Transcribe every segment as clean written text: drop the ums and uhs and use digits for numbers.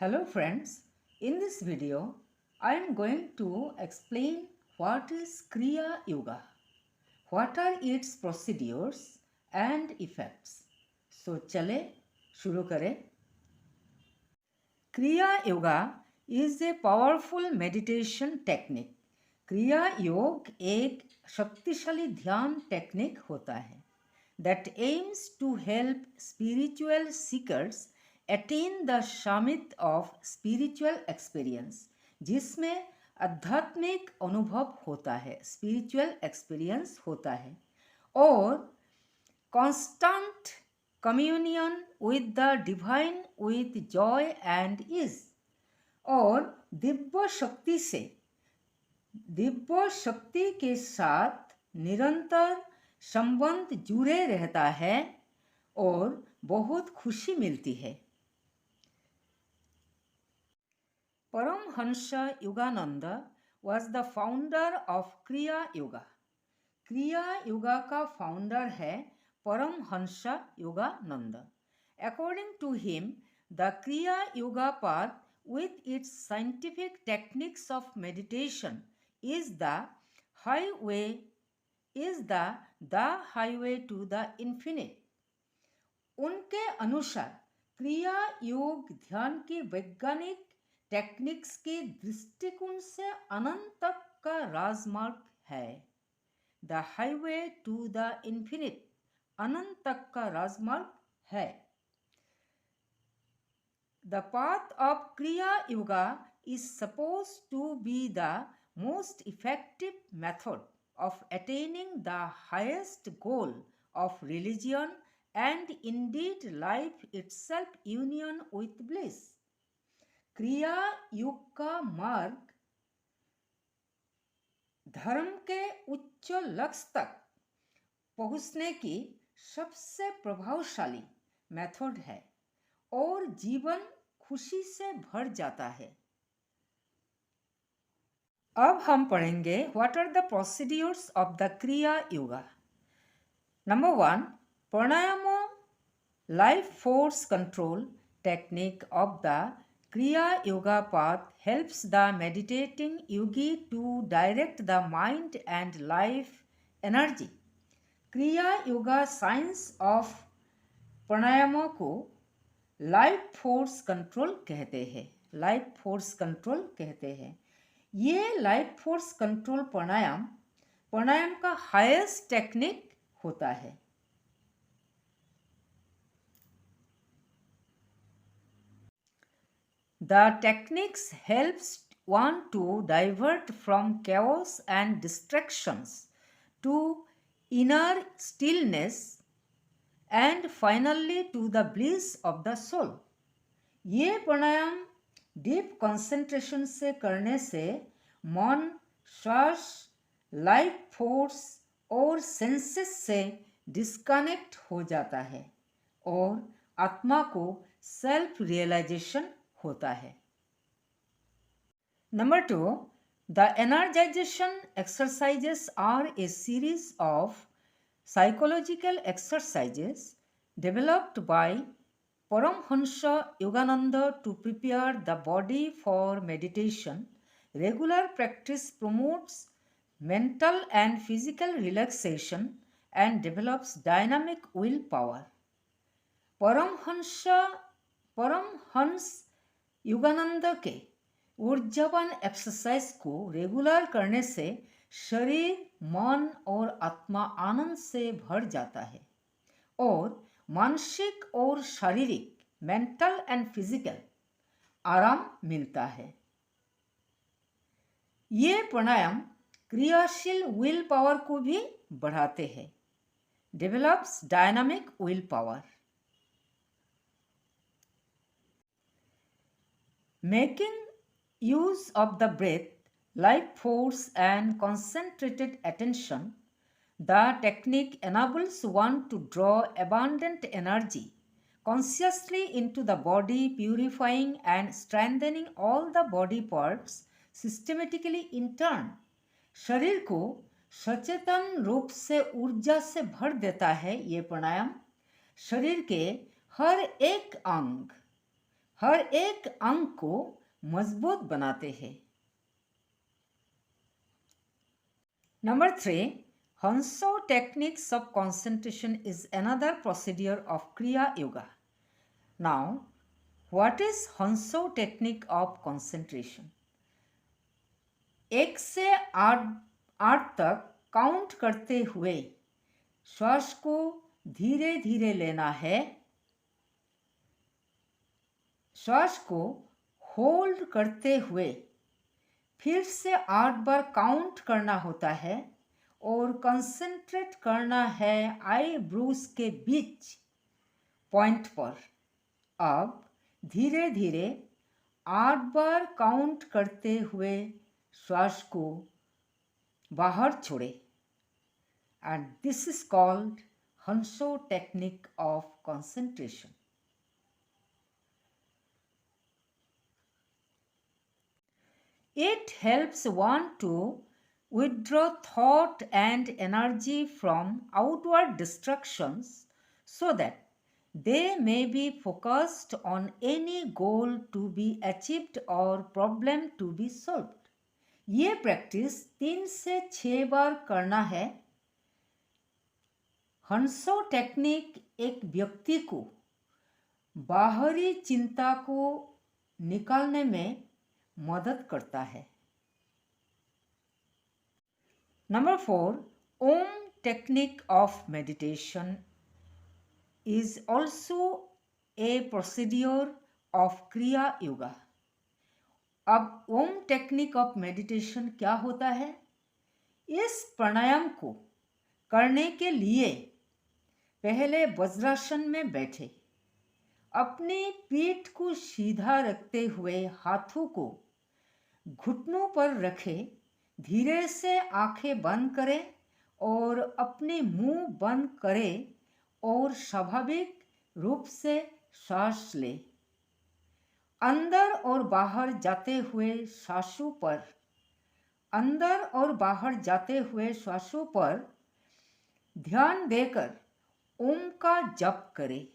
Hello friends, in this video I am going to explain what is Kriya Yoga, what are its procedures and effects. So चले शुरू करें. Kriya Yoga is a powerful meditation technique. क्रिया योग एक शक्तिशाली ध्यान technique होता है that aims to help spiritual seekers attain the shamit of spiritual experience, जिसमें आध्यात्मिक अनुभव होता है, स्पिरिचुअल एक्सपीरियंस होता है और constant communion with the divine with joy and ease, और दिव्य शक्ति के साथ निरंतर संबंध जुड़े रहता है और बहुत खुशी मिलती है. Paramhans Yogananda was the founder of क्रिया योगा. क्रिया योगा का फाउंडर है Paramhans Yogananda. According to him, the Kriya Yoga path with its scientific techniques of meditation is the highway to the infinite. उनके अनुसार क्रिया योग ध्यान के वैज्ञानिक टेक्निक्स के दृष्टिकोण से अनंत तक का राजमार्ग है. The highway to the infinite, अनंत तक का राजमार्ग है. The path of Kriya Yoga is supposed to be the most effective method of attaining the highest goal of religion and indeed life itself, union with bliss. क्रिया योग का मार्ग धर्म के उच्च लक्ष्य तक पहुंचने की सबसे प्रभावशाली मेथड है और जीवन खुशी से भर जाता है. अब हम पढ़ेंगे what are the procedures of the Kriya Yoga. Number 1, pranayama life force control technique of the Kriya Yoga path helps the meditating yogi to direct the mind and life energy. Kriya Yoga science of प्राणायाम को लाइफ फोर्स कंट्रोल कहते हैं. लाइफ फोर्स कंट्रोल कहते हैं. ये life force control प्राणायाम का highest technique होता है. The techniques helps one to divert from chaos and distractions to inner stillness and finally to the bliss of the soul. ये प्राणायाम deep concentration से करने से मन, श्वास, लाइफ फोर्स और सेंसेस से डिस्कनेक्ट हो जाता है और आत्मा को सेल्फ रियलाइजेशन होता है. Number 2, the energisation exercises are a series of psychological exercises developed by Paramhansa Yogananda to prepare the body for meditation. Regular practice promotes mental and physical relaxation and develops dynamic willpower. Paramahansa Yogananda के ऊर्जावान exercise को regular करने से शरीर, मन और आत्मा आनंद से भर जाता है और मानसिक और शारीरिक, मेंटल एंड फिजिकल आराम मिलता है. ये प्राणायाम क्रियाशील विल पावर को भी बढ़ाते हैं. Develops dynamic will power. Making use of the breath, life force and concentrated attention, the technique enables one to draw abundant energy consciously into the body, purifying and strengthening all the body parts systematically in turn. शरीर को सचेतन रूप से ऊर्जा से भर देता है ये प्राणायाम. शरीर के हर एक अंग हर एक अंग को मजबूत बनाते हैं। Number 3, Hanso techniques of concentration is another procedure of Kriya Yoga. Now, what is Hanso technique of concentration? 1 से 8 तक काउंट करते हुए श्वास को धीरे धीरे लेना है। श्वास को होल्ड करते हुए फिर से 8 बार काउंट करना होता है और कंसंट्रेट करना है आईब्रोज के बीच पॉइंट पर। अब धीरे धीरे 8 बार काउंट करते हुए श्वास को बाहर छोड़े एंड दिस इज कॉल्ड हंसो technique of concentration. It helps one to withdraw thought and energy from outward distractions so that they may be focused on any goal to be achieved or problem to be solved. ये practice 3 से 6 बार करना है। हंसो technique एक व्यक्ति को बाहरी चिंता को निकालने में मदद करता है। Number 4, Om technique of meditation is also a procedure of Kriya Yoga. अब ओम टेक्निक ऑफ मेडिटेशन क्या होता है? इस प्राणायाम को करने के लिए पहले वज्रासन में बैठे, अपनी पीठ को सीधा रखते हुए हाथों को घुटनों पर रखे, धीरे से आंखें बंद करें और अपने मुंह बंद करें और स्वाभाविक रूप से सांस ले। अंदर और बाहर जाते हुए श्वासों पर अंदर और बाहर जाते हुए श्वासों पर ध्यान देकर ओम का जप करें।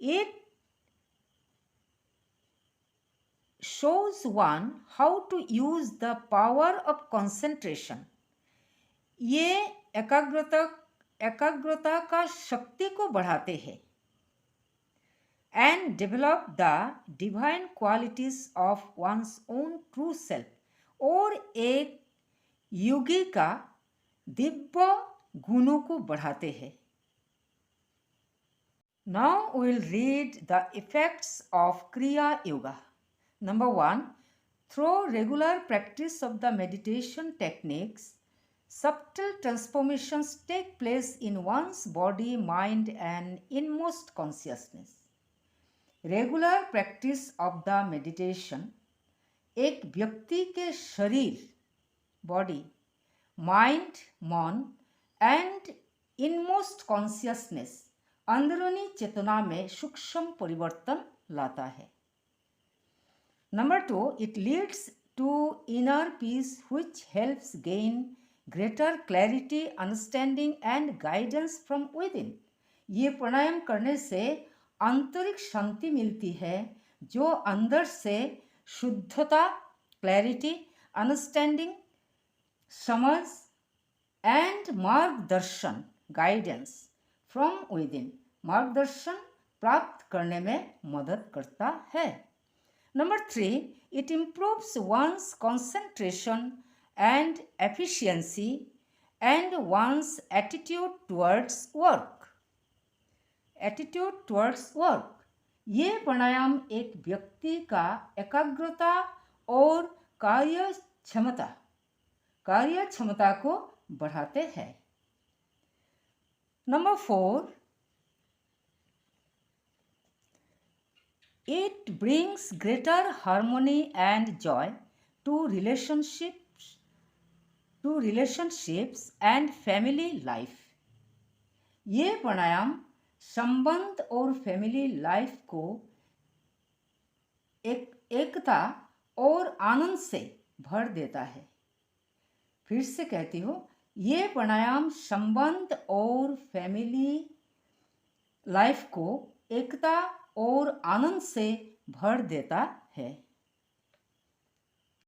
It shows one how to use the power of concentration. ये एकाग्रता का शक्ति को बढ़ाते हैं and develop the divine qualities of one's own true self, और एक योगी का दिव्य गुणों को बढ़ाते हैं। Now we will read the effects of Kriya Yoga. Number 1, through regular practice of the meditation techniques, subtle transformations take place in one's body, mind and inmost consciousness. Regular practice of the meditation एक व्यक्ति के शरीर, body, mind, मन and inmost consciousness, अंदरूनी चेतना में सूक्ष्म परिवर्तन लाता है। Number 2, it leads to inner peace which helps gain greater clarity, understanding and guidance from within. ये प्राणायाम करने से आंतरिक शांति मिलती है जो अंदर से शुद्धता, क्लैरिटी, अंडरस्टैंडिंग, समझ एंड मार्गदर्शन, गाइडेंस फ्रॉम विदिन, मार्गदर्शन प्राप्त करने में मदद करता है। Number 3, it improves one's concentration and efficiency and one's attitude towards work. Attitude towards work. ये प्राणायाम एक व्यक्ति का एकाग्रता और कार्य क्षमता को बढ़ाते हैं। Number 4, it brings greater harmony and joy to relationships and family life. ये प्राणायाम संबंध और फैमिली लाइफ को एकता और आनंद से भर देता है। फिर से कहती हूँ, ये प्राणायाम संबंध और फैमिली लाइफ को एकता और आनंद से भर देता है।